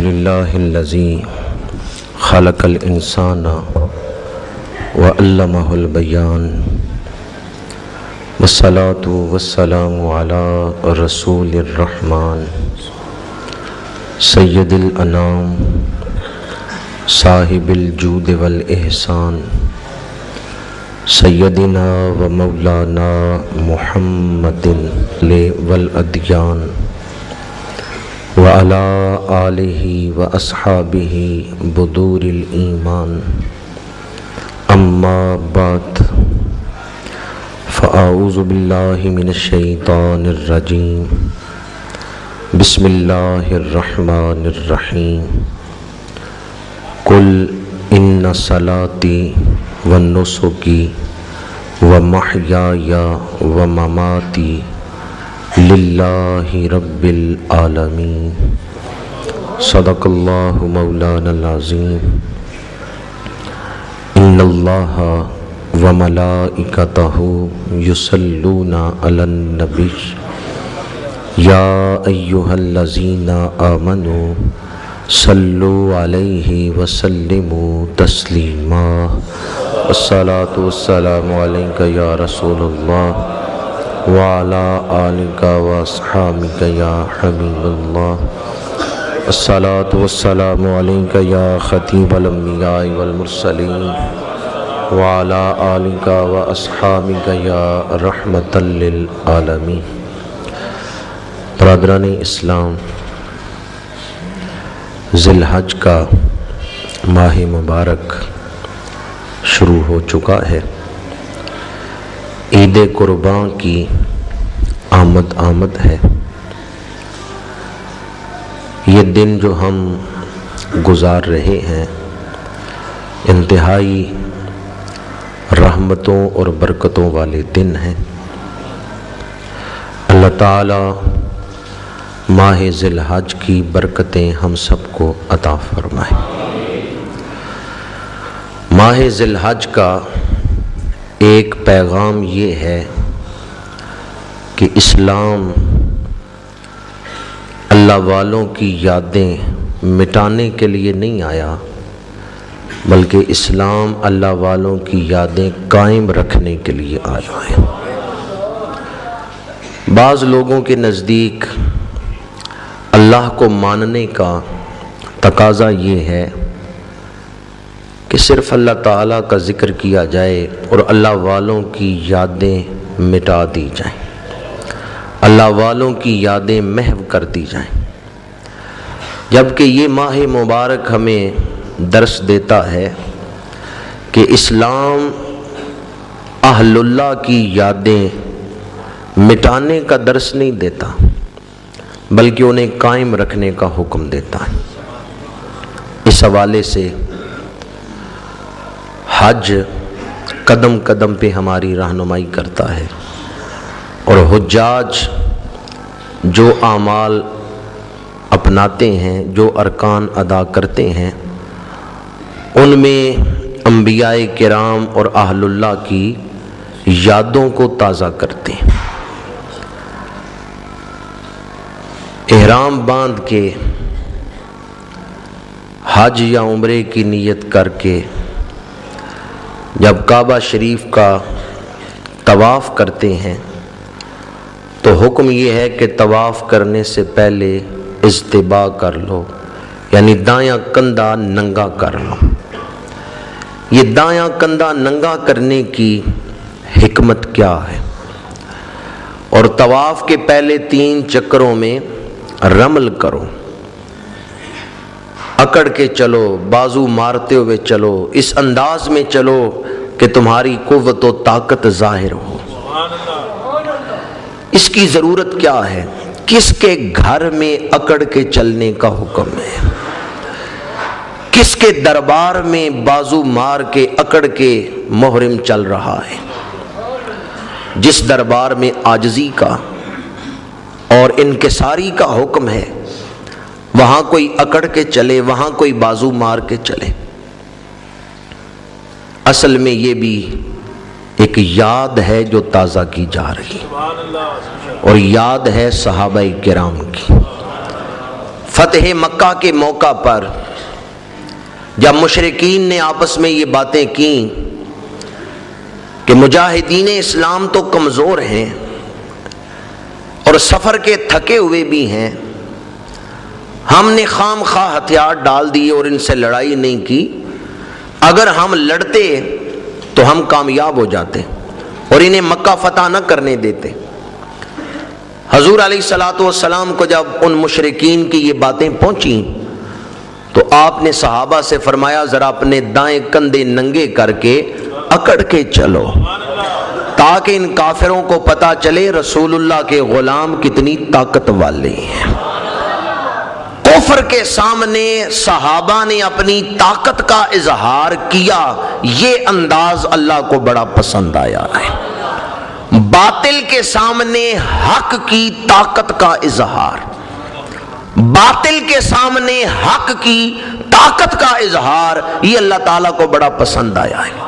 الحمدللہ خلق الانسان وعلمہ البیان والصلاة والسلام علی رسول الرحمن سید الانام صاحب الجود والاحسان سیدنا و مولانا محمد والادیان وعلى آلہ واصحابہ بدور الایمان اما بعد فاعوذ باللہ من الشیطان الرجیم بسم اللہ الرحمن الرحیم قل ان صلاتی ونسکی ومحیای ومماتی للہ رب العالمین صدق اللہ مولانا العظیم ان اللہ وملائکتہ یصلون علی النبی یا ایہا الذین آمنوا صلوا علیہ وسلموا تسلیما الصلاۃ والسلام علیک یا رسول اللہ وعلى آلك واصحابك يا حبيب الله الصلاة والسلام عليك يا خطيب الأنبياء والمرسلين وعلى آلك واصحابك يا رحمة للعالمين۔ برادران اسلام، ذی الحج کا ماہ مبارک شروع ہو چکا ہے۔ عید قربان کی آمد ہے۔ یہ دن جو ہم گزار رہے ہیں انتہائی رحمتوں اور برکتوں والے دن ہیں۔ اللہ تعالی ماہ ذی الحج کی برکتیں ہم سب کو عطا فرمائے۔ ماہ ذی الحج کا ایک پیغام یہ ہے کہ اسلام اللہ والوں کی یادیں مٹانے کے لیے نہیں آیا، بلکہ اسلام اللہ والوں کی یادیں قائم رکھنے کے لیے آیا ہے۔ بعض لوگوں کے نزدیک اللہ کو ماننے کا تقاضا یہ ہے کہ صرف اللہ تعالیٰ کا ذکر کیا جائے اور اللہ والوں کی یادیں مٹا دی جائیں، اللہ والوں کی یادیں محو کر دی جائیں، جبکہ یہ ماہ مبارک ہمیں درس دیتا ہے کہ اسلام اہل اللہ کی یادیں مٹانے کا درس نہیں دیتا، بلکہ انہیں قائم رکھنے کا حکم دیتا ہے۔ اس حوالے سے حج قدم قدم پہ ہماری رہنمائی کرتا ہے، اور حجاج جو اعمال اپناتے ہیں، جو ارکان ادا کرتے ہیں، ان میں انبیاء کرام اور اہل اللہ کی یادوں کو تازہ کرتے ہیں۔ احرام باندھ کے حج یا عمرے کی نیت کر کے جب کعبہ شریف کا طواف کرتے ہیں تو حکم یہ ہے کہ طواف کرنے سے پہلے اجتباء کر لو، یعنی دایاں کندھا ننگا کر لو۔ یہ دایاں کندھا ننگا کرنے کی حکمت کیا ہے؟ اور طواف کے پہلے 3 چکروں میں رمل کرو، اکڑ کے چلو، بازو مارتے ہوئے چلو، اس انداز میں چلو کہ تمہاری قوت و طاقت ظاہر ہو۔ اس کی ضرورت کیا ہے؟ کس کے گھر میں اکڑ کے چلنے کا حکم ہے؟ کس کے دربار میں بازو مار کے اکڑ کے محرم چل رہا ہے؟ جس دربار میں عاجزی کا اور انکساری کا حکم ہے، وہاں کوئی اکڑ کے چلے، وہاں کوئی بازو مار کے چلے۔ اصل میں یہ بھی ایک یاد ہے جو تازہ کی جا رہی، اور یاد ہے صحابہ کرام کی۔ فتح مکہ کے موقع پر جب مشرکین نے آپس میں یہ باتیں کیں کہ مجاہدین اسلام تو کمزور ہیں اور سفر کے تھکے ہوئے بھی ہیں، ہم نے خام خواہ ہتھیار ڈال دیے اور ان سے لڑائی نہیں کی، اگر ہم لڑتے تو ہم کامیاب ہو جاتے اور انہیں مکہ فتح نہ کرنے دیتے۔ حضور علیہ الصلوۃ والسلام کو جب ان مشرکین کی یہ باتیں پہنچیں تو آپ نے صحابہ سے فرمایا ذرا اپنے دائیں کندھے ننگے کر کے اکڑ کے چلو تاکہ ان کافروں کو پتا چلے رسول اللہ کے غلام کتنی طاقت والے ہیں۔ کفر کے سامنے صحابہ نے اپنی طاقت کا اظہار کیا، یہ انداز اللہ کو بڑا پسند آیا ہے۔ باطل کے سامنے حق کی طاقت کا اظہار، باطل کے سامنے حق کی طاقت کا اظہار، یہ اللہ تعالیٰ کو بڑا پسند آیا ہے،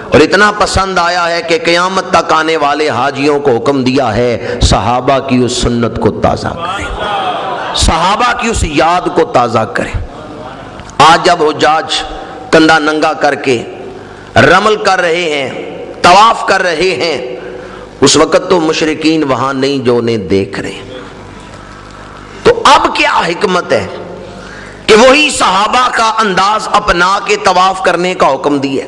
اور اتنا پسند آیا ہے کہ قیامت تک آنے والے حاجیوں کو حکم دیا ہے صحابہ کی اس سنت کو تازہ کریں، صحابہ کی اس یاد کو تازہ کریں۔ آج جب حجاج کندھا ننگا کر کے رمل کر رہے ہیں، طواف کر رہے ہیں، اس وقت تو مشرکین وہاں نہیں جو انہیں دیکھ رہے۔ تو اب کیا حکمت ہے کہ وہی صحابہ کا انداز اپنا کے طواف کرنے کا حکم دیا؟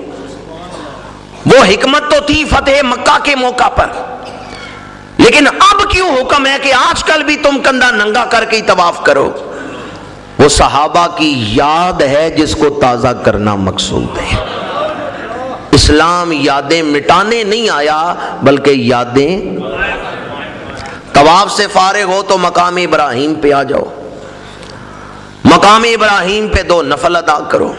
وہ حکمت تو تھی فتح مکہ کے موقع پر، لیکن اب کیوں حکم ہے کہ آج کل بھی تم کندھا ننگا کر کے ہی طواف کرو؟ وہ صحابہ کی یاد ہے جس کو تازہ کرنا مقصود ہے۔ اسلام یادیں مٹانے نہیں آیا بلکہ یادیں، طواف سے فارغ ہو تو مقام ابراہیم پہ آ جاؤ، مقام ابراہیم پہ 2 نفل ادا کرو۔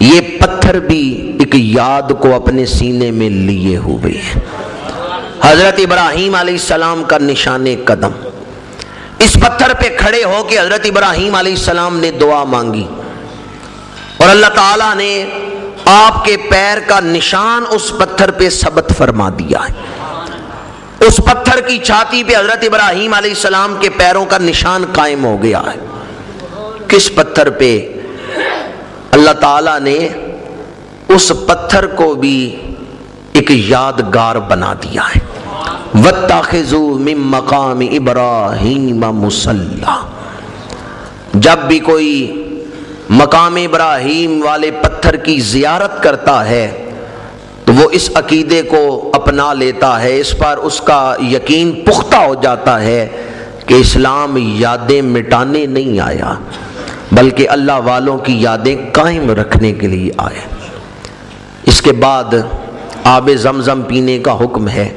یہ پتھر بھی ایک یاد کو اپنے سینے میں لیے ہوئے ہیں، حضرت ابراہیم علیہ السلام کا نشان قدم۔ اس پتھر پہ کھڑے ہو کے حضرت ابراہیم علیہ السلام نے دعا مانگی اور اللہ تعالیٰ نے آپ کے پیر کا نشان اس پتھر پہ ثبت فرما دیا ہے۔ اس پتھر کی چھاتی پہ حضرت ابراہیم علیہ السلام کے پیروں کا نشان قائم ہو گیا ہے۔ کس پتھر پہ؟ اللہ تعالیٰ نے اس پتھر کو بھی ایک یادگار بنا دیا ہے۔ وَاتَّخِذُوا مِن مَّقَامِ إِبْرَاهِيمَ مُصَلًّى، جب بھی کوئی مقام ابراہیم والے پتھر کی زیارت کرتا ہے تو وہ اس عقیدے کو اپنا لیتا ہے، اس پر اس کا یقین پختہ ہو جاتا ہے کہ اسلام یادیں مٹانے نہیں آیا بلکہ اللہ والوں کی یادیں قائم رکھنے کے لیے آئے۔ اس کے بعد آب زمزم پینے کا حکم ہے،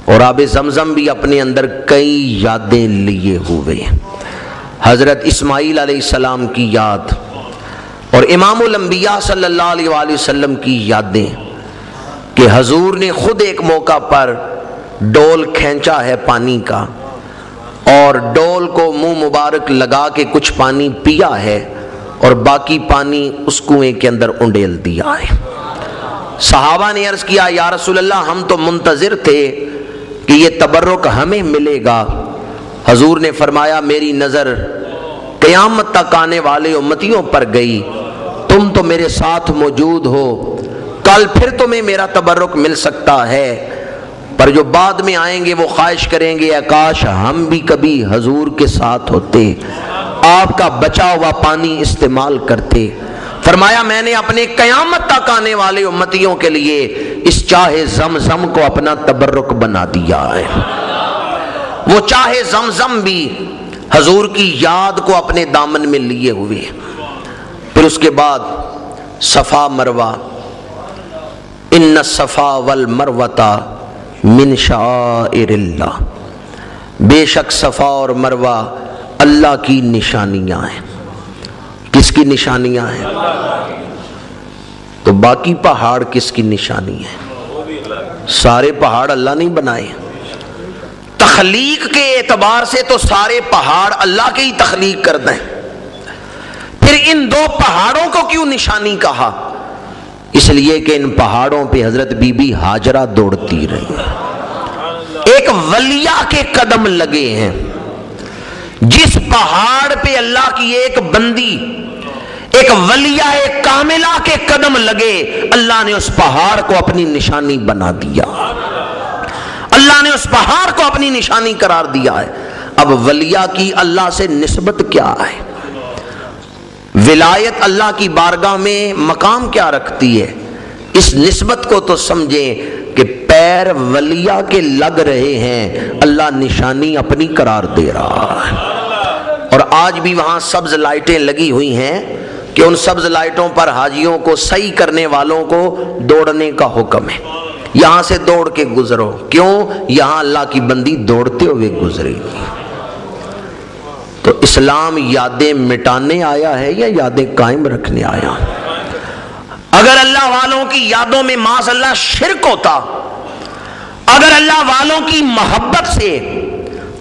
اور آب زمزم بھی اپنے اندر کئی یادیں لیے ہوئے ہیں۔ حضرت اسماعیل علیہ السلام کی یاد اور امام الانبیاء صلی اللہ علیہ وآلہ وسلم کی یادیں کہ حضور نے خود ایک موقع پر ڈول کھینچا ہے پانی کا، اور ڈول کو منہ مبارک لگا کے کچھ پانی پیا ہے اور باقی پانی اس کنویں کے اندر انڈیل دیا ہے۔ صحابہ نے عرض کیا یا رسول اللہ، ہم تو منتظر تھے کہ یہ تبرک ہمیں ملے گا۔ حضور نے فرمایا میری نظر قیامت تک آنے والے امتیوں پر گئی، تم تو میرے ساتھ موجود ہو، کل پھر تمہیں میرا تبرک مل سکتا ہے، پر جو بعد میں آئیں گے وہ خواہش کریں گے اے کاش ہم بھی کبھی حضور کے ساتھ ہوتے، آپ کا بچا ہوا پانی استعمال کرتے۔ فرمایا میں نے اپنے قیامت تک آنے والے امتیوں کے لیے اس چاہے زمزم کو اپنا تبرک بنا دیا ہے۔ وہ چاہے زمزم بھی حضور کی یاد کو اپنے دامن میں لیے ہوئے۔ پھر اس کے بعد صفا مروہ، ان الصفا والمروہ من شعائر اللہ، بے شک صفا اور مروہ اللہ کی نشانیاں ہیں۔ کس کی نشانیاں ہیں؟ تو باقی پہاڑ کس کی نشانی ہے؟ سارے پہاڑ اللہ نہیں بنائے، تخلیق کے اعتبار سے تو سارے پہاڑ اللہ کے ہی تخلیق کر دیں، پھر ان 2 پہاڑوں کو کیوں نشانی کہا؟ اس لیے کہ ان پہاڑوں پہ حضرت بی بی ہاجرہ دوڑتی رہی، ایک ولیہ کے قدم لگے ہیں، جس پہاڑ پہ اللہ کی ایک بندی، ایک ولیہ کاملہ کے قدم لگے، اللہ نے اس پہاڑ کو اپنی نشانی بنا دیا، اللہ نے اس پہاڑ کو اپنی نشانی قرار دیا ہے۔ اب ولیہ کی اللہ سے نسبت کیا ہے؟ ولایت اللہ کی بارگاہ میں مقام کیا رکھتی ہے؟ اس نسبت کو تو سمجھیں کہ پیر ولیہ کے لگ رہے ہیں، اللہ نشانی اپنی قرار دے رہا ہے۔ اور آج بھی وہاں سبز لائٹیں لگی ہوئی ہیں کہ ان سبز لائٹوں پر حاجیوں کو صحیح کرنے والوں کو دوڑنے کا حکم ہے، یہاں سے دوڑ کے گزرو۔ کیوں؟ یہاں اللہ کی بندی دوڑتے ہوئے گزرے گی۔ تو اسلام یادیں مٹانے آیا ہے یا یادیں قائم رکھنے آیا؟ اگر اللہ والوں کی یادوں میں معاذ اللہ شرک ہوتا، اگر اللہ والوں کی محبت سے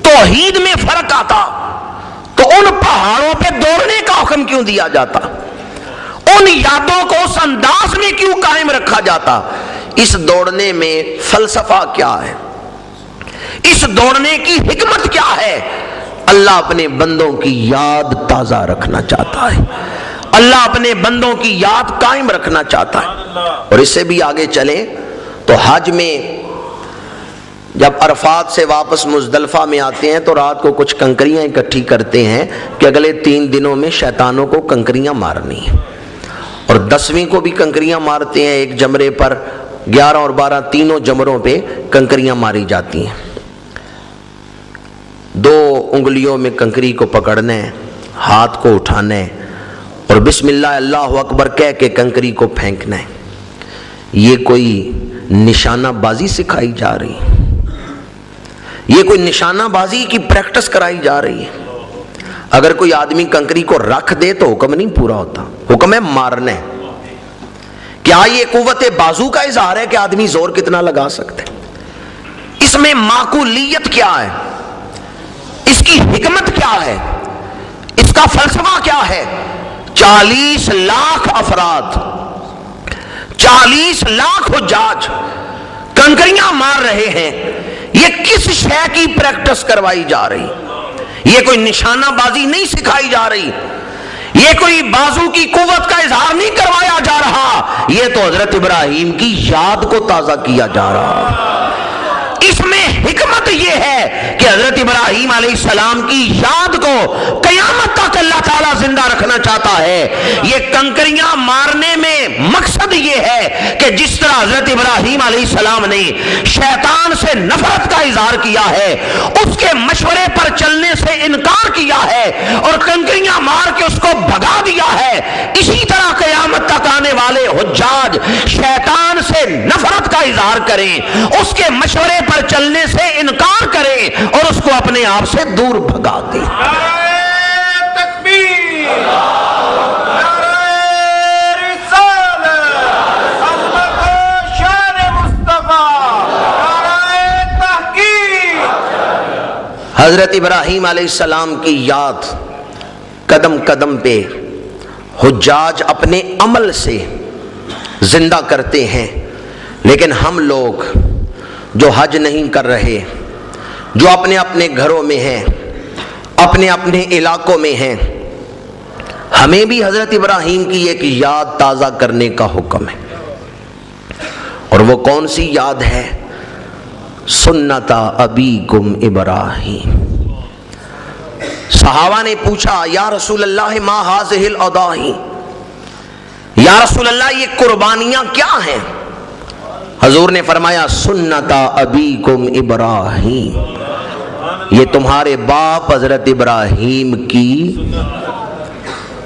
توحید میں فرق آتا، تو ان پہاڑوں پہ دوڑنے کا حکم کیوں دیا جاتا؟ ان یادوں کو اس انداز میں کیوں قائم رکھا جاتا؟ اس دوڑنے میں فلسفہ کیا ہے؟ اس دوڑنے کی حکمت کیا ہے؟ اللہ اپنے بندوں کی یاد تازہ رکھنا چاہتا ہے، اللہ اپنے بندوں کی یاد قائم رکھنا چاہتا ہے۔ اور اس سے بھی آگے چلیں تو حج میں جب عرفات سے واپس مزدلفہ میں آتے ہیں تو رات کو کچھ کنکریاں اکٹھی کرتے ہیں کہ اگلے 3 دنوں میں شیطانوں کو کنکریاں مارنی ہیں، اور 10ویں کو بھی کنکریاں مارتے ہیں ایک جمرے پر، 11 اور 12 تینوں جمروں پہ کنکریاں ماری جاتی ہیں۔ 2 انگلیوں میں کنکری کو پکڑنا ہے، ہاتھ کو اٹھانا ہے اور بسم اللہ اللہ اکبر کہہ کے کنکری کو پھینکنا ہے۔ یہ کوئی نشانہ بازی سکھائی جا رہی ہے، یہ کوئی نشانہ بازی کی پریکٹس کرائی جا رہی ہے۔ اگر کوئی آدمی کنکری کو رکھ دے تو حکم نہیں پورا ہوتا، حکم ہے مارنا ہے۔ کیا یہ قوت بازو کا اظہار ہے کہ آدمی زور کتنا لگا سکتے؟ اس میں معقولیت کیا ہے؟ اس کی حکمت کیا ہے؟ اس کا فلسفہ کیا ہے؟ 40 لاکھ افراد، 40 لاکھ حجاج کنکریاں مار رہے ہیں، یہ کس شے کی پریکٹس کروائی جا رہی؟ یہ کوئی نشانہ بازی نہیں سکھائی جا رہی، یہ کوئی بازو کی قوت کا اظہار نہیں کروایا جا رہا، یہ تو حضرت ابراہیم کی یاد کو تازہ کیا جا رہا۔ اس میں حکمت یہ ہے کہ حضرت ابراہیم علیہ السلام کی یاد کو قیامت تک اللہ تعالیٰ زندہ رکھنا چاہتا ہے۔ یہ کنکریاں مارنے میں مقصد یہ ہے کہ جس طرح حضرت ابراہیم علیہ السلام نے شیطان سے نفرت کا اظہار کیا ہے، اس کے مشورے پر چلنے سے انکار کیا ہے اور کنکریاں مار کے اس کو بھگا دیا ہے، اسی طرح قیامت تک آنے والے حجاج شیطان سے نفرت کا اظہار کریں، اس کے مشورے پر چلنے سے انکار کریں اور اس کو اپنے آپ سے دور بھگا دیں۔ نعرہ تکبیر، نعرہ رسالت، عظمت و شان مصطفیٰ، نعرہ تحقیق۔ حضرت ابراہیم علیہ السلام کی یاد قدم قدم پہ حجاج اپنے عمل سے زندہ کرتے ہیں، لیکن ہم لوگ جو حج نہیں کر رہے، جو اپنے اپنے گھروں میں ہیں، اپنے اپنے علاقوں میں ہیں، ہمیں بھی حضرت ابراہیم کی ایک یاد تازہ کرنے کا حکم ہے۔ اور وہ کون سی یاد ہے؟ سنت ابیکم ابراہیم۔ صحابہ نے پوچھا یا رسول اللہ ما ہذہ الاضاحی، یا رسول اللہ یہ قربانیاں کیا ہیں؟ حضور نے فرمایا سنت ابیکم ابراہیم، یہ تمہارے باپ حضرت ابراہیم کی۔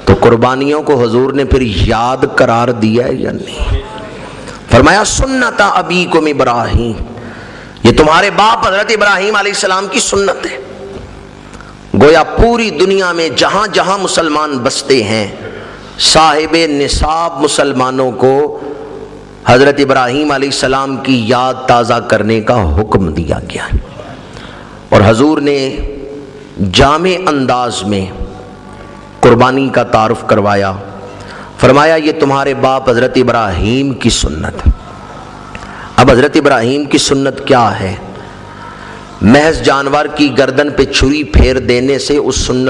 تو قربانیوں کو حضور نے پھر یاد قرار دیا یا نہیں؟ فرمایا سنت ابیکم ابراہیم، یہ تمہارے باپ حضرت ابراہیم علیہ السلام کی سنت ہے۔ گویا پوری دنیا میں جہاں جہاں مسلمان بستے ہیں، صاحب نصاب مسلمانوں کو حضرت ابراہیم علیہ السلام کی یاد تازہ کرنے کا حکم دیا گیا، اور حضور نے جامع انداز میں قربانی کا تعارف کروایا۔ فرمایا یہ تمہارے باپ حضرت ابراہیم کی سنت۔ اب حضرت ابراہیم کی سنت کیا ہے؟ محض جانور کی گردن پہ چھری پھیر دینے سے اس سنت